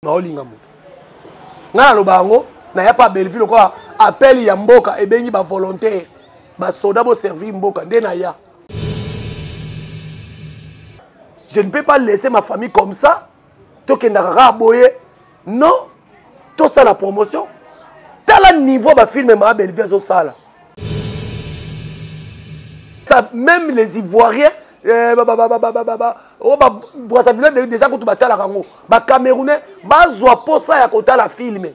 Maolinga mo. Nga lo bango na ya pa Belleville quoi appel ya mboka e bengi ba volontaire ba soda bo servir mboka nde na ya. Je ne peux pas laisser ma famille comme ça. Tokendaka boye. Non. Tout ça la promotion. Tel niveau ba film ma Belleville zo sala. Ça même les Ivoiriens Brazzaville déjà quand tu bats la rango, ba Camerounais, bazwa posa ya kota la filme.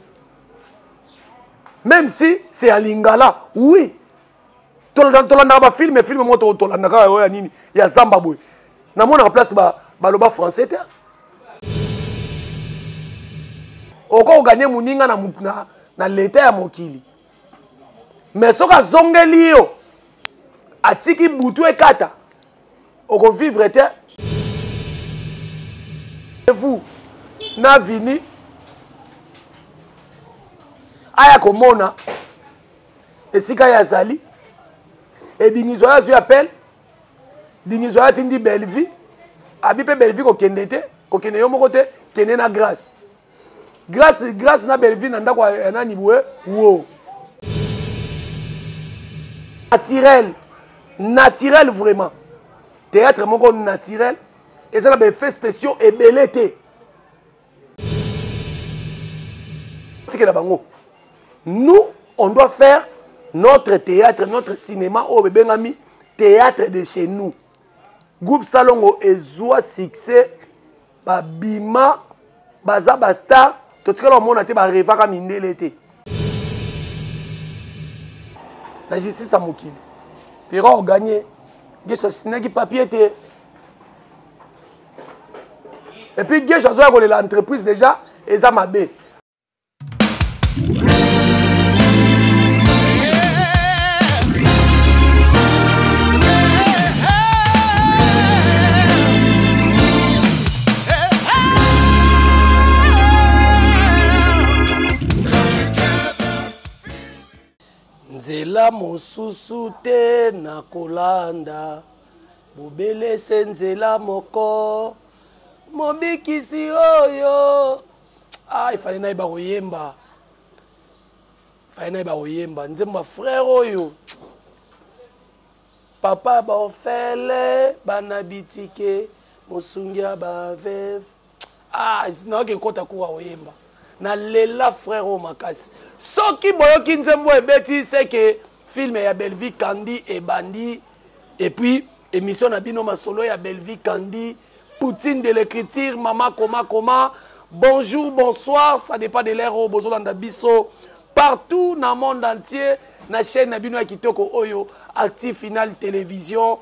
Même si c'est à Lingala, oui. Tolanda ba film moi tolanda ka ya nini ya Zimbabwe. Na mona place ba loba français te. Oko gagner muninga na l'état ya mokili. Mais soka zongeli yo atiki butu ekata. Oko vivre te. Et vous, na vini aya komona esika ya zali et bingizo ya zu appel bingizo ya tindi Belleville abi pe Belleville ko kendete ko kende yo moko te kende na grâce na Belleville na ndako na nibwe wo naturel vraiment théâtre moko naturel et ça a fait spéciaux et belleté. Nous, on doit faire notre théâtre, notre cinéma au Bengami, théâtre de chez nous. Groupe Salongo ezwa succès, Bima, Baza Basta, tout ce que l'on a fait, Reva Mindeleté. La justice a moqué. Puis on a gagné. Il y a des papiers. Et puis, il y a l'entreprise déjà, et ça m'a bé. Nzela mosusu te na kolanda, bobele se nzela moko. Mobikisi oyo. Ah, il fallait naïba oyemba. Il fallait naïba oyemba. Nzemba frère oyo. Papa ba ofele, banabitike, mosungia ba veve. Ah, non ke kota kuwa oyemba. Na lela frère o makasi. Soki boyoki nzembo ebeti c'est que film ya Belleville Kandi et Bandi et puis émission na bino masolo ya Belleville Kandi. Poutine de l'écriture, maman, comment, bonjour, bonsoir, ça dépend de l'ère au Bozolanda Bisso, partout dans le monde entier, na chaîne Nabino Kitoko Oyo, Active Final Télévision.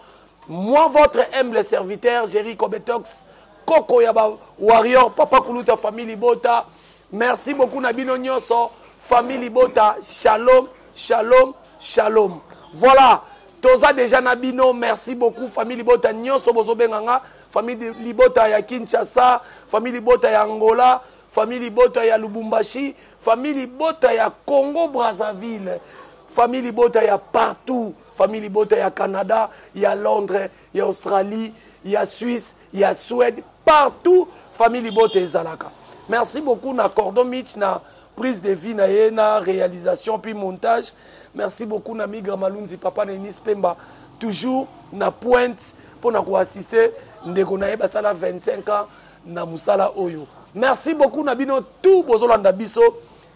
Moi, votre humble serviteur, Jerry Kobetox, Koko Yaba Warrior, Papa Kuluta, famille Bota. Merci beaucoup, Nabino Nyoso, famille Bota. Shalom, shalom, shalom. Voilà, Toza déjà Nabino, merci beaucoup, famille Bota Nyoso Bozobenganga. Famille Libota ya Kinshasa, famille Libota ya Angola, famille Libota ya Lubumbashi, famille Libota ya Congo Brazzaville, famille Libota ya partout, famille Libota ya Canada, ya Londres, ya Australie, ya Suisse, ya Suède, partout, famille Libota et Zalaka. Merci beaucoup na Cordon Mitch na prise de vie na réalisation puis montage. Merci beaucoup na Migra Malundi papa na Enis Pemba toujours na pointe pour nous assister. Ndeko na yeba sala 25 ans na musala oyo. Merci beaucoup na bino tout bozolanda biso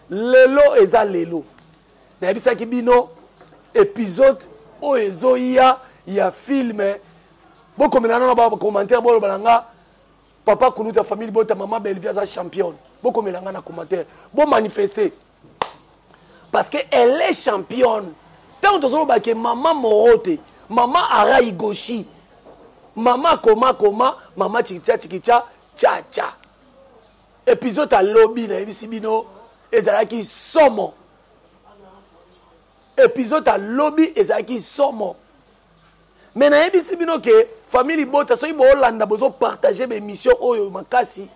lelo eza lelo. Na yebisa ki bino épisode o ezoya ya film boko melana ba commentaire bolo balanga papa Kuluta famille bota maman Belleville za championne. Boko melanga na commentaire. Bon manifester. Parce que elle est championne. Tant que ba ke maman Morote, maman Araï Goshi. Maman maman chikicha, cha. Épisode à lobby, na ebisi bino, ezalaki somo. Épisode à lobby, ezalaki somo. Mais na ebisi bino ke, famille Bota, so ibo Hollanda, bozo partager mes missions oyo, makasi,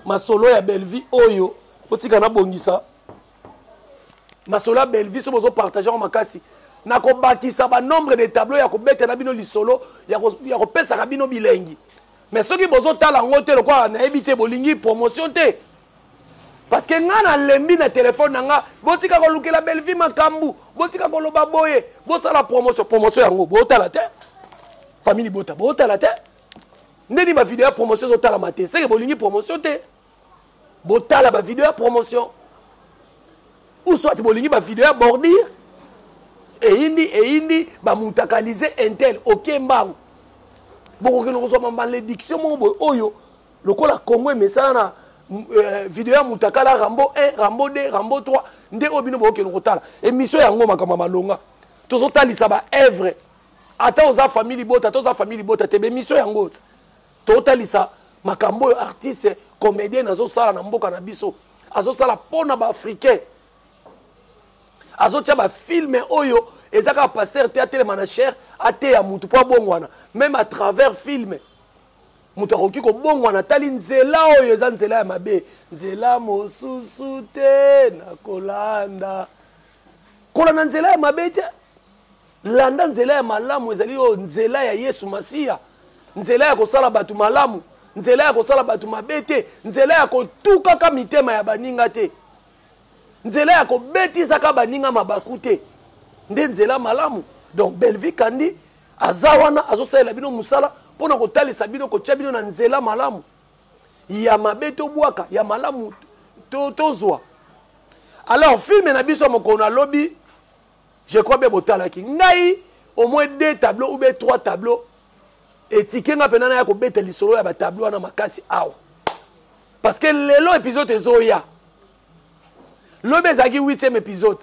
ma solo ya Belleville oyo, otika na bongisa. Ma solo ya Belleville, so bozo partager makasi. Nako bakisa ba nombre de tableaux ya ko bete na bino lisolo ya ko pesa ka bino bilengi. Mais ceux qui bozo tala ngote le quoi na ebité bolingi promotion te. parce que nga na lembi na téléphone nanga botika ko lukela belle vie makambu botika ko loba boye bosala promotion yango botala te famille botala te ndeni ba vidéo promotion zotala maté c'est que bolingi promotion te botala ba vidéo promotion ou soit bolingi ba vidéo bordir et indi ba mutakaliser intel okembango boko keno ko malédiction mo boy oyo lokola Congo mesana na vidéo ya mutakala Rambo 1 Rambo 2 Rambo 3 nde obino boko keno kotala émission yango makama malonga tozotalisa ba œuvre ata oza famille bota te émission yango totalisa makambo oyo artiste comédien azosala na mboka na biso azosala pona ba africain azotia ba film oyo ezaka pasteur théâtre manager ate ya mutu po bongwana même à travers film mutu akoki ko bongwana tali nzela oyo eza nzela ya mabe nzela mosusu te na kolanda nzela ya mabe te landa nzela ya malamu ezali oyo nzela ya Yesu Masiya nzela ya kosala batu malamu nzela ya kosala batu mabe te nzela ya kotukaka mitema ya baninga te nzela ya kobetisaka baninga mabaku te nde nzela malamu donc Belvi Kandi azawana azosalela bino musala pona kotalisa bino kotia bino na nzela malamu ya mabe tobwaka ya malamu tozwa alors film na biso mokona lobi je crois bien botalaki ngai au moins 2 tableaux ou bien 3 tableaux et tikenga penana ya kobeta lisolo ya ba tableau na makasi awa parce que lelo épisode ezoya lobe ezaki 8e épisode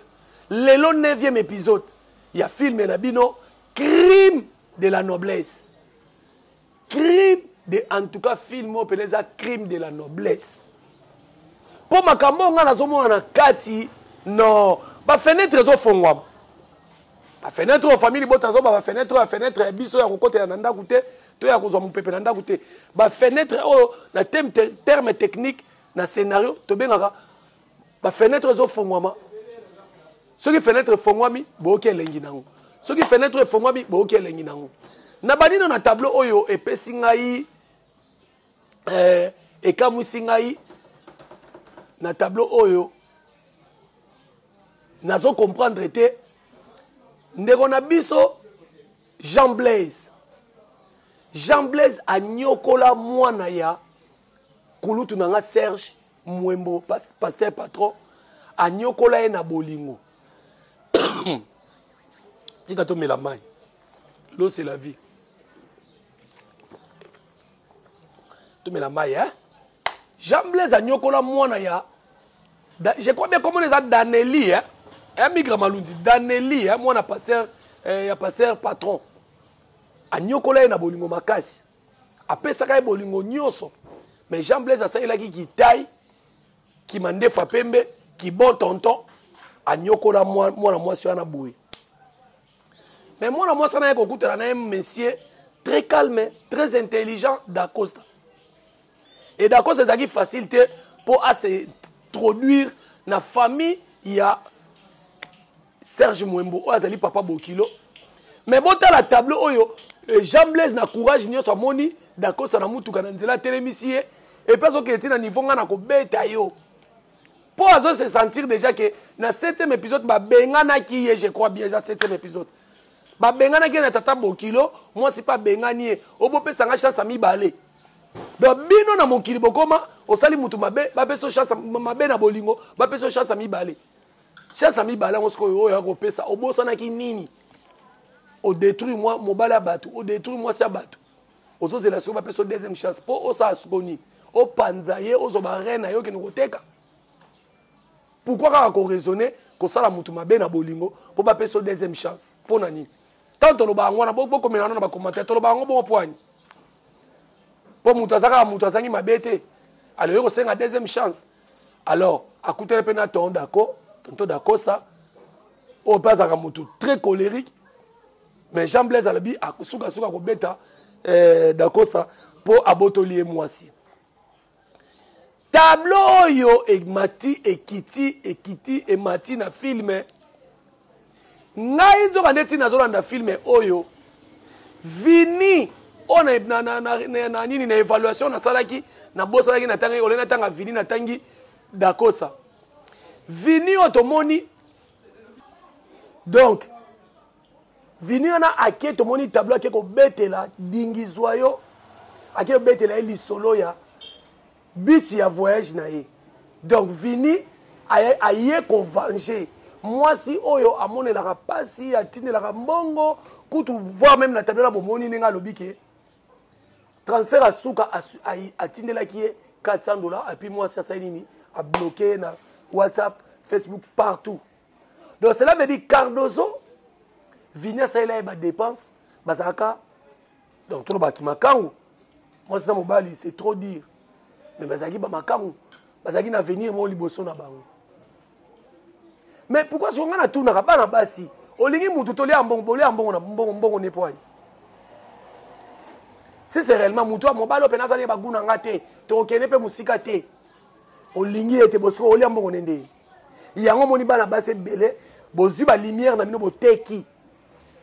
lelo 9e épisode ya film na bino crime de la noblesse crime de en tout cas film o peleza crime de la noblesse po makambo nga nazomona na kati non ba fenêtre zo fongwama ba fenêtre o famille bota zo ba fenêtre biso ya kokotela na ndaku te to ya kozwa mupepe na ndaku te ba fenêtre o na terme technique na scénario to bengaka ba fenêtre zo fongwama soki fenêtre fongwami boki elengi nango soki fenêtre fongwami boki elengi nango na banino na tableau oyo epesi ngai ekamwisi ngai na tableau oyo nazo comprendre te ndeko na biso Jean Blaise anyokola mwana ya kulutu nanga Serge Mwembo pasteur patron anyokola ye na bolingo tika to melamai l'eau c'est la vie to melamai hein Jean Blaise anyokola mwana ya je crois bien comment les a Daneli hein migra malundi Daneli hein mwana pasteur ya pasteur patron anyokola ye na bolingo makasi apesaka ye bolingo nyonso mais Jean Blaise asalelaki kitai kimandefa pembe ki bon tonton anyokola mwana mwasi wana boye mais mwana mwasi wana ekokutela na ye monsieur très calme très intelligent d'Acosta et d'Acosta ezalaki facile te pour se introduire na famille ya Serge Mwembo oyo azali papa Bokilo mais botala tableau oyo Jean Blaise na courage nyonso amoni d'Acosta na mutuka na nzela telemisi ye et puis azoki na niveau nga na kobeta yo pour se sentir déjà que dans 7e épisode bengana ki je crois bien dans 7e épisode bengana ki na tata Bokilo moi c'est pas bengani obo pesa nga chance mi balé donc bino na mokili bokoma osali mutu mabe ba peso chance mabe na bolingo ba peso chance mi balé on se ko ya ko pesa obosana ki nini o détruire moi mobala batu o détruire moi sa batu ozo zela so ba peso deuxième chance po o sa skoni o panzaye ozo ba reine yo ki ngoteka. Pourquoi quand on raisonne que ça la mutu mabe na bolingo pour pas payer deuxième chance pour nani tant to lo ba ngwana beaucoup comme na ba commentaire to lo ba ngo bon point pour mutu azangi mabete alors yo senga deuxième chance alors akutele pena ton d'accord tonto d'Acosta au pas à mutu très colérique mais Jean Blaise alabi akusuka ko beta d'Acosta pour abotolier mwasi tableau yo ekmati ekiti emati na filme ngai nzoka ndeti nazolanda filme oyo vini ona na nini na évaluation na salaki na bosalaki na tangi olena tanga vini na tangi d'accord ça. Vini otomoni. Donc, Vini on a aké tomoni tableau aké ko betela dingizwayo aké betela eli solo ya but ya voyage na ye. Donc Vini aye ko venger. Moi si oyo amone la pasi atine la mbongo kutu voir même la tableau la bomoni ninga lobike. Transfert à souka atine la qui est $400 et puis moi ça nini a bloqué na WhatsApp, Facebook partout. Donc cela veut dire Cardozo Vini ça il a des dépenses basaka donc tout le baki makangu moi c'est mobali c'est trop dire mais basaki ba makangu basaki na venir mo liboso na bango mais pourquoi si on a tout na bana basi olingi mutu to lia mbongo na mbongo ne poigne si c'est réellement mutu mobali opena za ba guna ngate to kene pe musika te olingi ete bosko olia mbongo nende yango moni bana basi belé bozwi ba lumière na bino boteki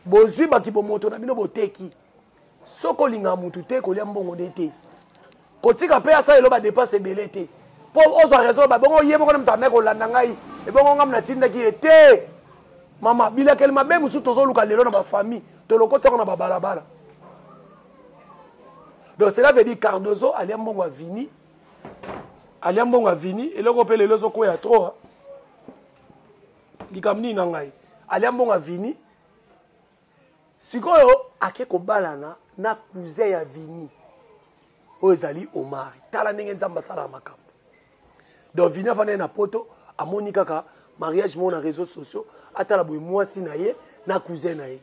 bozwi ba ki bomoto na bino boteki soko linga mutu te kolia mbongo ndete kotika pe asa elo ba dépense belé te po ozo raison ba bongo yebo ko mtanda ko landa ngai e bongo ngam na tinda ki ete mama bila kelma be musu tozo luka lelo na ba famille to lokota ko na ba balabala. Donc cela veut dire Cardozo alia mbongo a Vini et loko pe lelo zo ko ya trop likamni na ngai alia mbongo a Vini sikoyo ake ko balana na cousin ya Vini ozali Omar tala ndenge nzamba sala makambo. Donc Vini afane na poto amoni kaka mariage mo na réseaux sociaux atala boy mwasi na ye na cousin na ye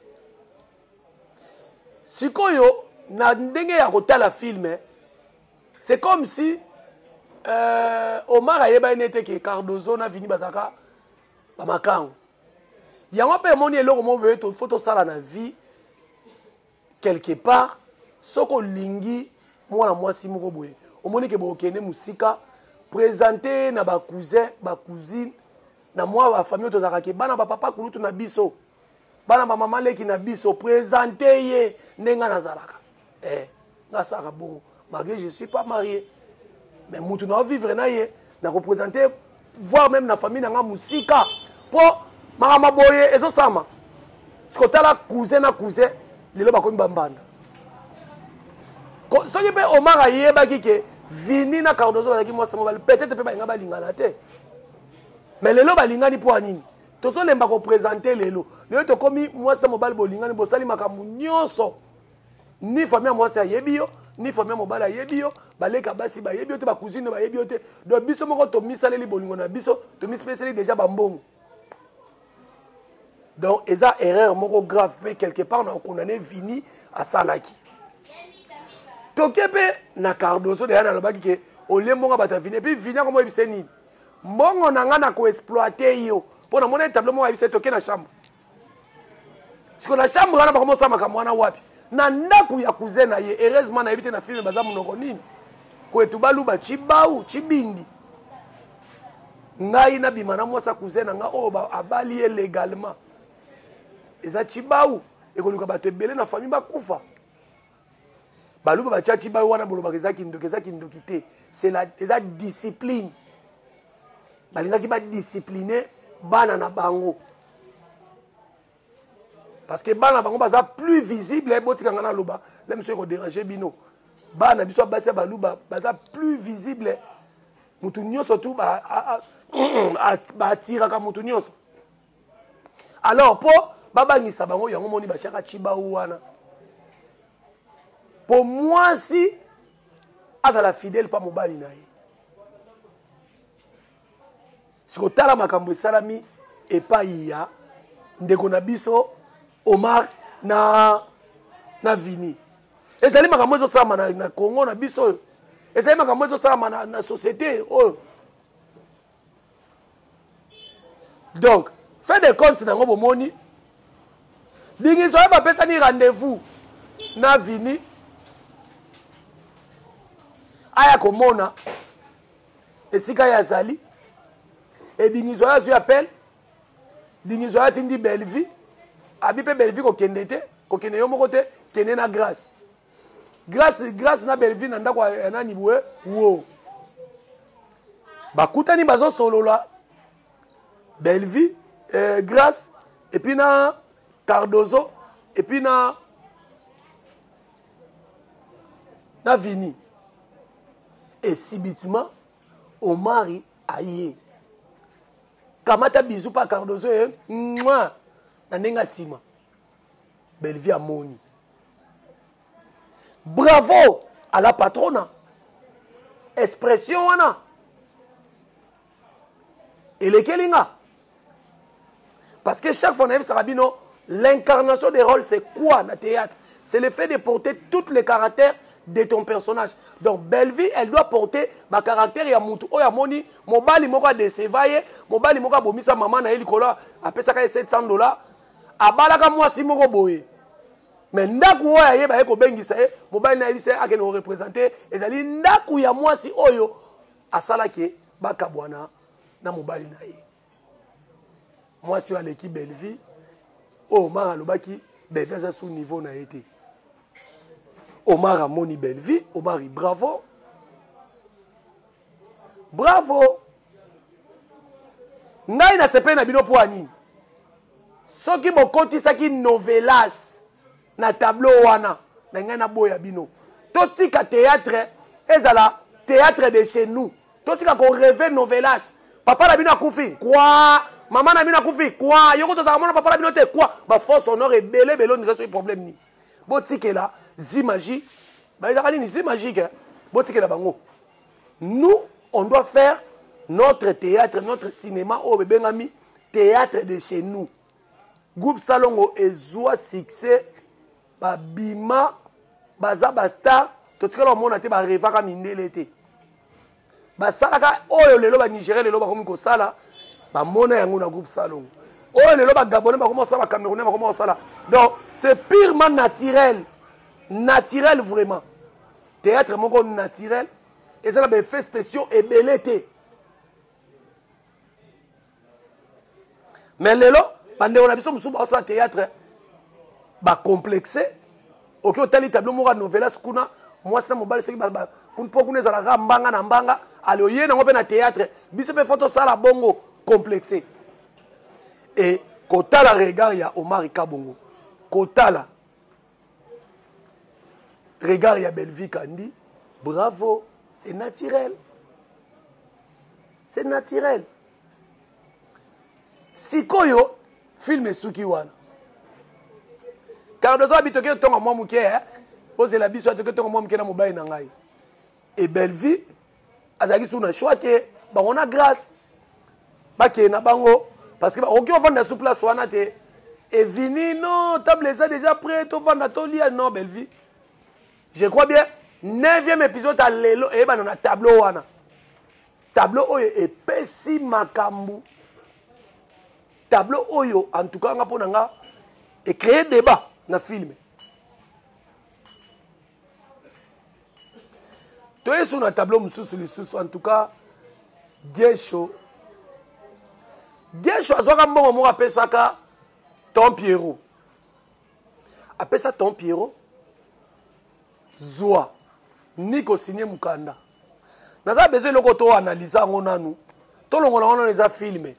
sikoyo na ndenge ya kotala film c'est comme si Omar ayeba nete ke Cardozo na Vini bazaka ba makango yango pe moni eloko mo veto photo sala na vie quelque part soko lingi mwana mwasi moko boye omoni ke bokene musika présenter na ba cousin ba cousine na moi ba famille tozaka ke bana ba papa kulutu na biso bana ba mama leki na biso présenter ye nenga nazalaka nga saka bon malgré je suis pas marié mais mutu na vivre na ye na représenter voir même na famille na nga musika po mama boye ezo sama sikotala cousin na cousin lelo bakomi bambanda soki pe Omar ayebaki ke Vini na Cardozo bazaki mwasi mobali peut-être pe balinga balingana te mais lelo balingani po anini tozolemba ko présenter lelo tokomi mwasi mobali bolingani bosali makambo nyonso ni famille mwasi ayebi yo ni famille mobali ayebi yo baleka basi bayebi yo te ba cousine bayebi yo te donc biso moko to misaleli bolingo na biso to mispeseli déjà bambongo. Donc eza erreur moko grave mais quelque part on a condamné Vini à salaki tokepe na Cardozo de na lobaki ke olembo bata Vini et puis Vini comme ebiseni mbongo nanga na ko exploiter yo pour na mona tableau mo ebiseni toke na chambre siko na chambre na ba komosa makamwana wapi na ndaku ya cousin na ye heureusement na ebite na film baza munoko nini ko etubaluba chibau chibindi ngai na bimana mwasa cousin nga o abali ye légalement eza chibau ekoluka bato ebele na famille bakufa baluba bacha chibau wana bolobaka eza kindoki te c'est la eza discipline balingaki ba discipliner bana na bango parce que bana bango baza plus visible botika ngana loba là monsieur ko déranger bino bana biso basa baluba baza plus visible mutu nyonso tu ba atira ka mutu nyonso alors po babangisa bango yango moni bachaka chibau wana pour moi si azala fidèle pas mobali na ye siko tala makambo esalami epai ya ndeko na biso Omar na Vini ezali makambo ezosalama na Congo na biso ezali makambo ezosalama na société oyo donc fait des comptes nango bomoni dingiso ya bapesani rendez-vous na Vini aya komona esika ya zali et dingiso ya zui appel dingiso ya tindi Belleville abi pe Belleville kokende te kokende yo moko te kende na grâce na Belleville na ndako ya nani boye wo bakutani bazo solola Bellevue, Grâce, et puis na Cardozo, et puis na Vini. Et subitement, Omari aïe. Kamata bisou pa Cardozo, mouah, na nenga sima. Bellevue a moni. Bravo à la patronne. Expression wana. Et les Kelinga. Parce que chaque fois, l'incarnation des rôles, c'est quoi dans le théâtre? C'est le fait de porter tous les caractères de ton personnage. Donc, Bellevue, elle doit porter ma caractère. Il y a Moutou, il y a Moni, Mobali Moka de Sevaye, Mobali Moka Bomisa Maman na Elikola, après ça, $700. Abalaka moi si Moko Boye. Mais ndaku oya yeba eko bengisa Mobali na Elise a nous représenter. Et ça dit, ndaku ya moi si Oyo, Asalake, Bakabwana, na Mobali na ye. Moi, je suis à l'équipe Bellevue. Omar Alobaki, Bellevue est sous niveau na été. Omar a moni Bellevue. Omar, bravo. Bravo. Ngai na sepe na bino po anini. Soki bokoti saki novelas na tableau wana. Na ngai na boya bino. Totika théâtre, ezala théâtre de chez nous. Totika ko rêver novelas. Papa na bino akufi. Quoi? Maman na bino akufi. Quoi? Yoko to sa mona papa na bino te quoi? Ba force honor et belé belé on résout problème ni. Botike là, zimagie. Ba izakani ni zimagique. Botike là bango. Nous, on doit faire notre théâtre, notre cinéma au bébé théâtre de chez nous. Groupe Salongo ezwa succès ba bima baza basta to tikala mona te ba revaka mindele te. Basalaka oyo lelo ba Nigeria lelo ba komi ko sala ba mona yango na groupe Salongo. Oyo lelo ba Gabonais ba komi sala ba Camerounais ba komi sala. Donc c'est purement naturel. Naturel vraiment. Théâtre moko naturel et ça ba effets spéciaux et belleté. Mais lelo bande on a biso musu ba théâtre ba complexé. OK otali tableau moko novelas kuna moi c'est mobile c'est ba kunpoku ezalaka mbanga na mbanga aloye na ngope na théâtre biso pe photo sala bongo complexé et kotala regard ya Omar Kabongo kotala regard ya Bellevue Kandi bravo c'est naturel sikoyo film esuki wana car dozo bitoke tonga mwa muke pose la biso atoke tonga mwa muke na mobile na ngai. Et Bellevue, azaki sous na choite, ba on a grâce. Ba ke na bango parce que ba oki vendre sous place wana te. Et vini non, table ça déjà prêt, to vendre to lia non Bellevue. Je crois bien 9e épisode à lelo et ba na tableau wana. Tableau oyo epesi makambu. Tableau oyo en tout cas nga pona nga et créer débat na film. Tu es sur un tableau, en tout cas, Diécho. Diécho, a un bon appelle ça Tom Pierrot. Appelle ça Tom Pierrot. Zoa. Nico signé Mukanda. Nous avons besoin de analyser nous. Tout le monde les a filmés.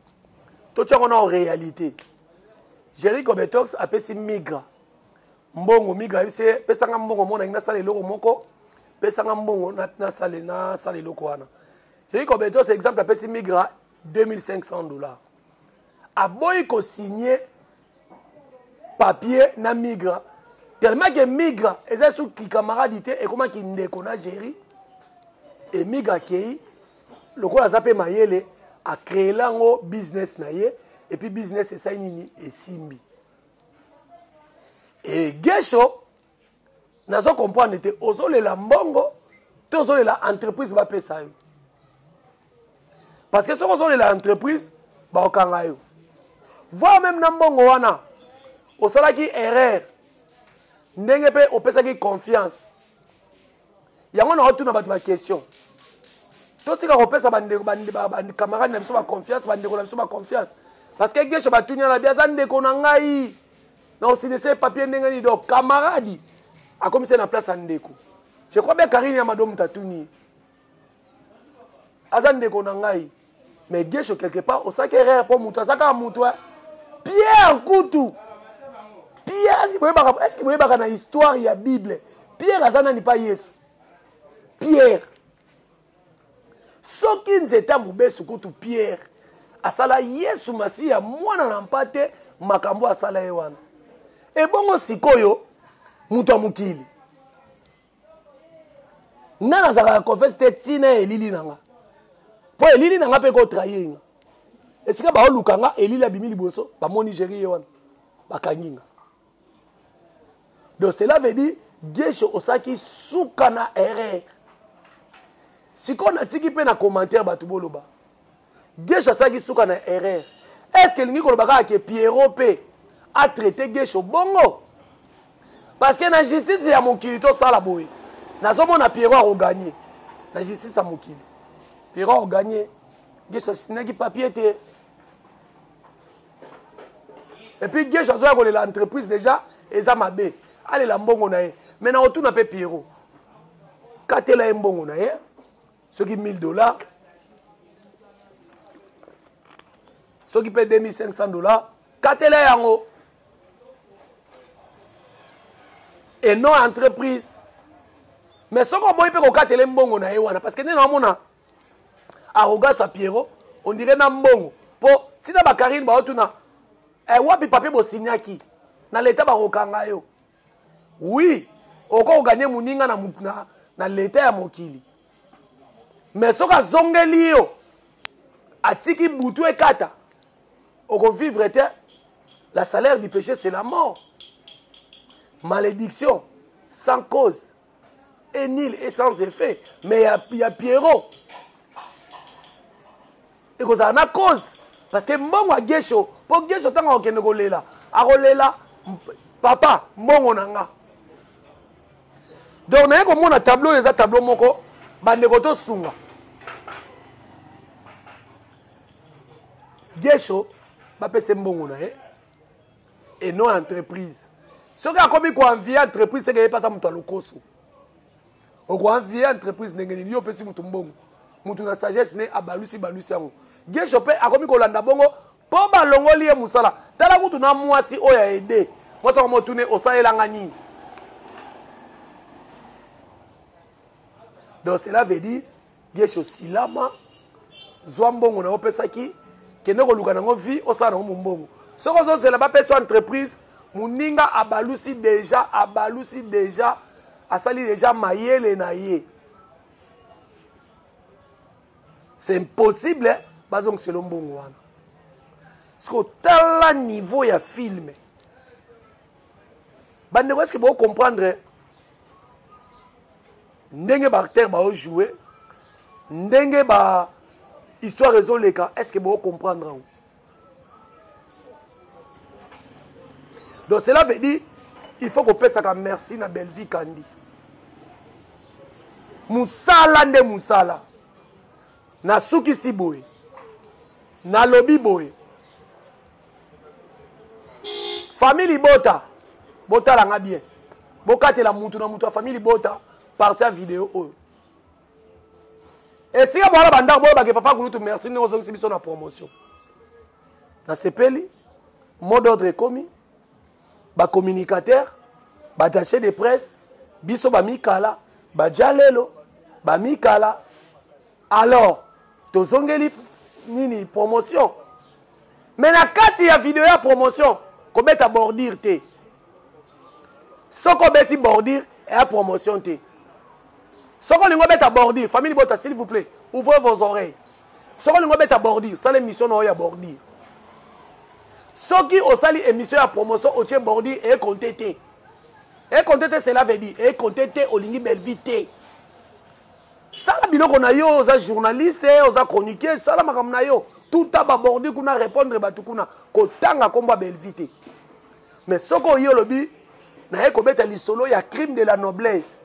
Tout le monde en réalité. Jerry Cobetox appelle ça Migra. Mbongo Migra, c'est Pessanga Mbongo, mon a loko moko. Pesanga mbongo na sale loko wana. J'ai dit combien c'est exemple appelle si migra $2500. A boy ko signer papier na migra. Tellement que migra eza sous ki camarade et comment ki ndeko na géri et migra kei lokola zape mayele a créer lango business na ye et puis business c'est ça nini et simbi. Et Gesho nazo comprendre te ozolela mbongo te ozolela entreprise va pesa yo parce que so ozolela entreprise ba okanga yo voir même na mbongo wana osalaki erreur ndenge pe opesaki confiance yango na otuna batu ba question totika kopesa bande camarade na biso ba confiance bande ko na biso ba confiance parce que Gesho batunya na biasa ndeko na ngai na osinese papier ndenge ni do camarade a comme c'est la place en déco. Je crois bien Karine Amadou Mtatouni. azande konangai mais Gesho quelque part osaki erreur pour mutu asaka mutu Pierre Kutu Pierre est-ce que vous voyez dans histoire il y a Bible Pierre azana ni pas Yesu Pierre soki nzeta mubesu kutu Pierre asala Yesu Masiya mwana na mpate makambo asala ye wana ebongo sikoyo mutu amukili nga nazaka confesse te tina elili nanga po elili nanga pe ko trahir nga esika ba oluka nga elili abimi liboso ba moni Nigeria ye wana bakanginga donc cela veut dire Gesho osaki suka na erreur siko na tiki pe na commentaire batu boloba Gesho osaki suka na erreur est-ce que lingi kolobaka ke Pierrot pe a traité Gesho bongo parce que na justice ya mokili to sala boye nazomona Pierrot a gagné la justice à mokili Pierrot a gagné Gesho sinaki papier te et puis Gesho azoya kolela entreprise déjà eza mabe allez la mbongo na ye mais na otuna pe Pierrot katela mbongo na ye ceux qui $1000 ceux qui paient $2500 katela yango et non entreprise mais ce qu'on peut faire katela mbongo na ye wana parce que nena amona arrogance à Pierrot on dirait na mbongo po tina bakarine ba otuna wapi papier bo signaki na l'état ba rokanga yo oui oko gagner muninga na l'état ya mokili mais soka zongeli yo atiki butu ekata oko vivre te la salaire du péché c'est la mort malédiction sans cause et nul et sans effet mais il y a Pierrot et que ça a cause parce que mbongo a Gesho pour Gesho tanga okende kolela akolela papa mbongo nanga donc na ko mona tableau les tableau moko bande ko to sunga Gesho ba pese mbongo na et non entreprise ce qui a commis ko envier entreprise c'est que pas ça mutu lokoso o ko envier entreprise ndenge ni yo pesi mutu mbongo mutu na sagesse ne abalusi yango Gesho pe a commis ko landa bongo po ba longoli e musala tala mutu na mwasi oya aide moi ça mo tourner o saelanga nini donc cela veut dire Gesho silama zwambongo na opesaki kende ko luka nango vie o sa na mbongo soko zo c'est la ba personne entreprise muninga abalusi déjà asali déjà mayele na ye c'est impossible bazong c'est lombongo wana parce que tala niveau ya film bande est-ce que vous comprendre ndenge ba acteur ba jouer ndenge ba histoire raison les cas est-ce que vous comprendre donc cela veut dire il faut qu'on passe à merci na belle vie kandi musala nde musala na suki si boy na lobby boy famille bota langa bien bokatela mutu na mutu famille bota partir vidéo oyo et si bana banda boyo bake papa kulutu merci nous ozongisi biso na promotion na sepeli mot d'ordre commis ba communicateur ba attaché de presse biso ba mikala ba jalelo ba mikala alors tozongeli nini promotion mais na kati ya vidéo ya promotion ko beta bordir te soko beti bordir et à promotion te soko lingo beta bordir famille bota s'il vous plaît ouvrez vos oreilles soko lingo beta bordir ça l'émission no ya bordir soki osali émission ya promotion o tie bordir et compter cela veut dire et compter olingi belle vite ça la biloko na yo oza journaliste oza chroniqueur ça la makam na yo tout aba bordir kuna répondre batu kuna ko tanga komba belle vite mais soko yo lobi na ko beta lisolo ya crime de la noblesse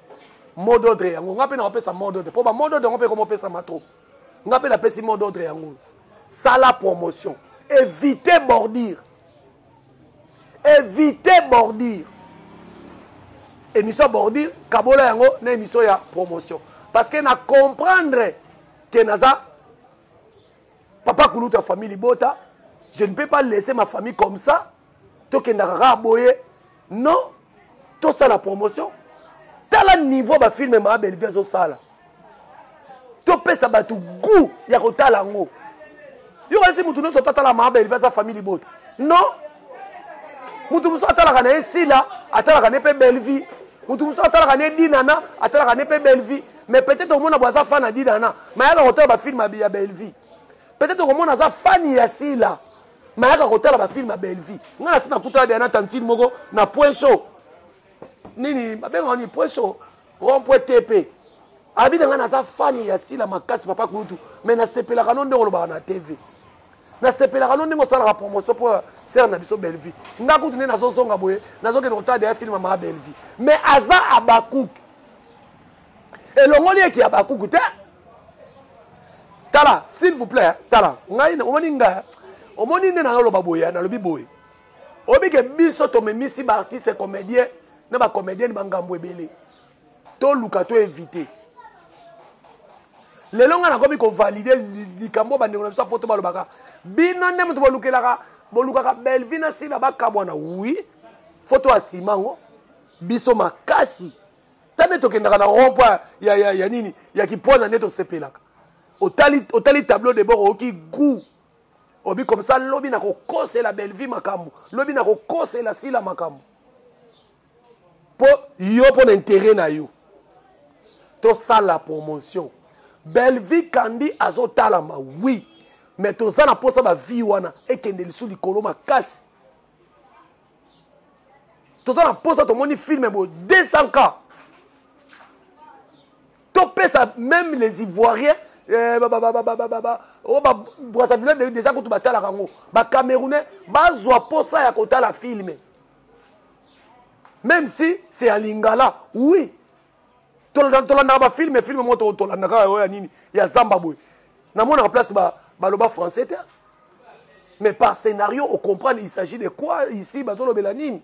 mot d'ordre yango ngape na opesa mot d'ordre po ba mot d'ordre ngape comme opesa matro ngape na pesi mot d'ordre yango ça la promotion évitez bordir émission bordir kabola yango na émission ya promotion parce que na comprendre que naza Papa Koulouta famille Bota, je ne peux pas laisser ma famille comme ça. Tokendara boye. Non. Tout ça la promotion. T'as le niveau de film ma Bellevue zo sala. To pesa batu goût ya kotala ngo. Yo kasi mutu no so tata ma Bellevue sa famille Bota. Non. Mutu muso atala kana esila, atala kana pe Bellevue. Mutu muso atala kana dinana, atala kana pe Bellevue. Mais peut-être au monde a sa fan à dinana, mais il y a un ba film à Bellevue. Peut-être au monde a sa fan ya sila. Mais il y a un film à Bellevue. Ngana sina kuta de na tantine moko na point chaud. Nini, ben on y point chaud. Rond-point TP. Habite ngana sa fan ya sila makasi papa kutu. Mais na sepela kanon de oloba na TV. Na sepela kanon de ngosala la promotion pour ser na biso Bellevue. Nga kutu ne na so songa boye, na zo ke kuta de film à Bellevue. Mais aza abakouk. Et le monde qui a beaucoup de Tala, s'il vous plaît, Tala, on m'a dit na lo baboya na lo biboy. Obi ke biso to me misi ba artiste comédien, na ba comédien ba ngambo ebele. To luka to éviter. Le longa na komi ko valider likambo ba ndeko na biso poto ba lo baka. Bino ne mutu bolukela ka Bellevue na sila ba kabwana. Oui. Photo a simango. Biso makasi. Tane tokendaka na rond-point ya nini ya kipona neto sepelaka. Otali tableau de bord oki goût. Obi comme ça lobi na ko kose la Bellevue makambo. Lobi na ko kose la sila makambo. Po yo pour l'intérêt na yo. To ça la promotion. Bellevue kandi azotala ma oui. Mais to ça na posa ba vie wana ekende lisu likolo makasi. To ça na posa to moni film bo 200K. Même les Ivoiriens, déjà quand tu bats la Congo, les Camerounais, ils ont ça à côté la film. Même si c'est à Lingala, oui. Tu as film, il y a Zimbabwe. Dans mon place, il français. Mais par scénario, on comprend il s'agit de quoi ici, Belanine.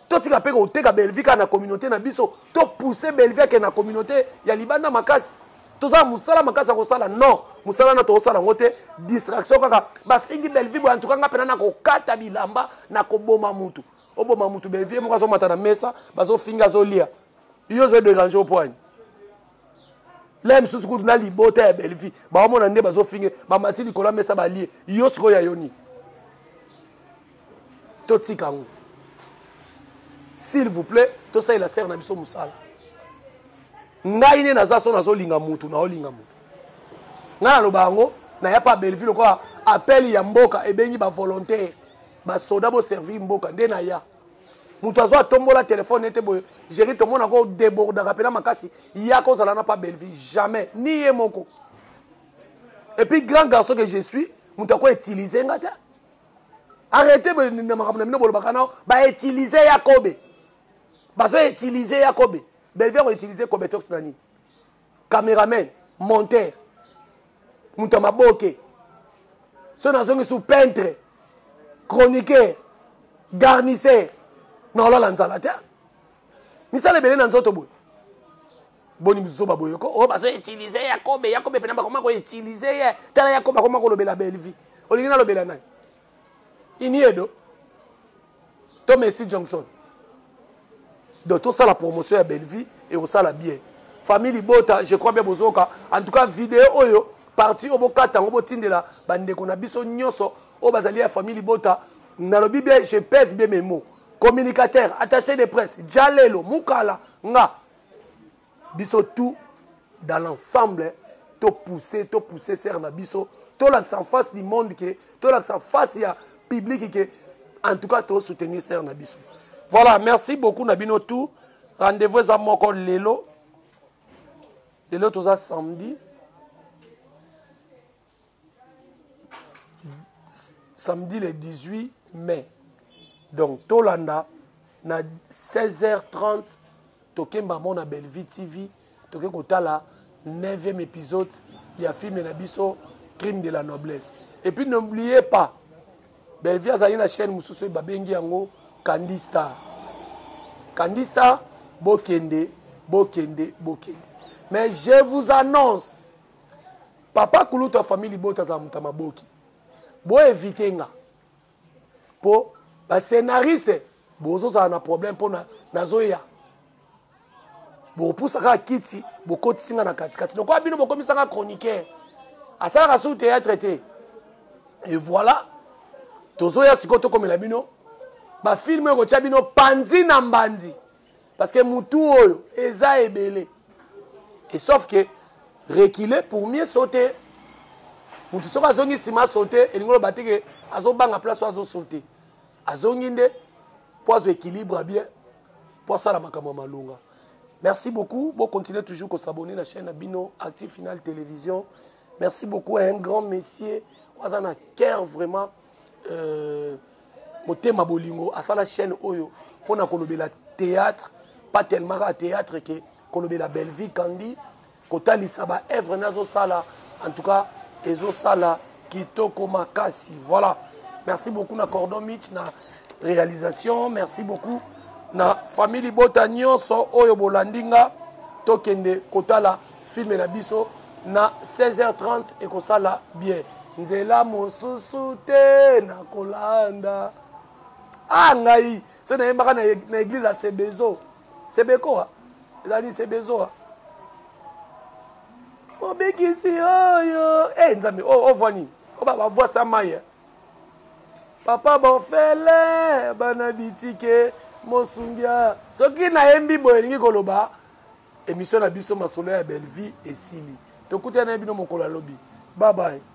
Toi, tu as fait Bellevue dans la communauté, tu as poussé Bellevue dans la communauté, il y a Libana Makas. Tu as Moussala Makas à Rosala. Non, Moussala n'a pas de distraction. Ba fingi Bellevue, en tout cas, na ko kata bilamba, na ko boma mutu. O boma mutu Bellevue, moi, je suis mesa, bazo finga zolia. Yo, je dérange au point. Là, je suis dans la liberté à Bellevue. Ba mon ande bazo finga, ba mati Nicolas mesa ba lié. Yo, ce qu'il y a yoni. Toti kangu. S'il vous plaît, tout ça il a servi na biso musala. Ngaine na zaso nazo linga mutu na olinga mutu. Ngana lo bango na ya pa Bellevue ko appel ya mboka ebengi ba volontaire ba soda bo servir mboka nde na ya. Mutu azo atombola téléphone ete boye géri to mona ko déborder rapela makasi ya ko zala na pa Bellevue jamais ni ye moko. Et puis grand garçon que je suis, mutu ko utiliser ngata. Arrêtez de makamna mino bolo bakana ba utiliser Yakobe. Parce que utiliser Yakobe. Bellevue a utilisé Kobe Tox Nani. Caméraman, monteur, Moutamaboke. Ceux qui sont peintres, chroniqueurs, garnisseurs. Non, là, l'anzalata. Mais ça, les belles n'anzotobo. Boni mzoba boyoko. Oh, parce que utiliser Yakobe. Yakobe, comment utiliser Tala Yakobe, comment le bela Bellevue. Olingina le bela nani. Iniedo. Thomas Johnson. Donc tout ça la promotion à Bellevue et au ça la bien. Famille Bota, je crois bien bozoka. En tout cas vidéo oyo parti au bokata ngo tindela bande ko na biso nyoso o bazali ya famille Bota. Na lobi bien je pèse bien mes mots. Communicateur, attaché de presse, Jalelo, Mukala, nga. Biso tout dans l'ensemble to pousser ser na biso, to l'accent face du monde qui to l'accent face ya public qui en tout cas to soutenir ser na biso. Voilà, merci beaucoup Nabino tout. Rendez-vous à mon col Lelo. Lelo tout ça samedi. Samedi le 18 mai. Donc Tolanda na 16h30 tokemba mona Bellevue TV toke kotala 9e épisode il y a film Nabiso Crime de la noblesse. Et puis n'oubliez pas Bellevue a une chaîne mususu babengi yango Candy Star. Candy Star, bokende. Mais je vous annonce, papa kuluta famille bota za mutamaboki bo éviter nga po ba scénariste bozo za na problème po na zoya bo poussaka kiti bo kotisinga na kati donc abino bo komisanga chroniqueur asala sous théâtre té et voilà tozoya sikoto comme la bino ba film ko chabino pandi na mbandi parce que mutu oyo eza ebele et sauf que reculer pour mieux sauter mutu soka azongi sima sauter elingolo batike azobanga place azo sauter azongi nde pour azo équilibre bien pour ça la makambo malunga. Merci beaucoup, bon continuez toujours à s'abonner à la chaîne Bino Active Final Télévision. Merci beaucoup à un grand messier on a cœur vraiment motema bolingo à ça la chaîne oyo pour na kolobela théâtre pas tellement à théâtre que kolobela belle vie kandi kotali saba œuvre nazo sala en tout cas ezo sala kitoko makasi. Voilà, merci beaucoup na Cordon Mitch na réalisation, merci beaucoup na famille bota nyonso oyo bolandinga tokende kotala film na biso na 16h30 et kosala bien nzela mosusu te na kolanda ngai so na yembaka na église à Sebezo Sebeko ezali Sebezo obekisi oyo nzambe ovani oba voix sa maye papa bonfele bana bitike mosungia soki na yembi boyelingi koloba émission na biso masolo ya belle vie esili tokutana bino mokolo lobi bye bye.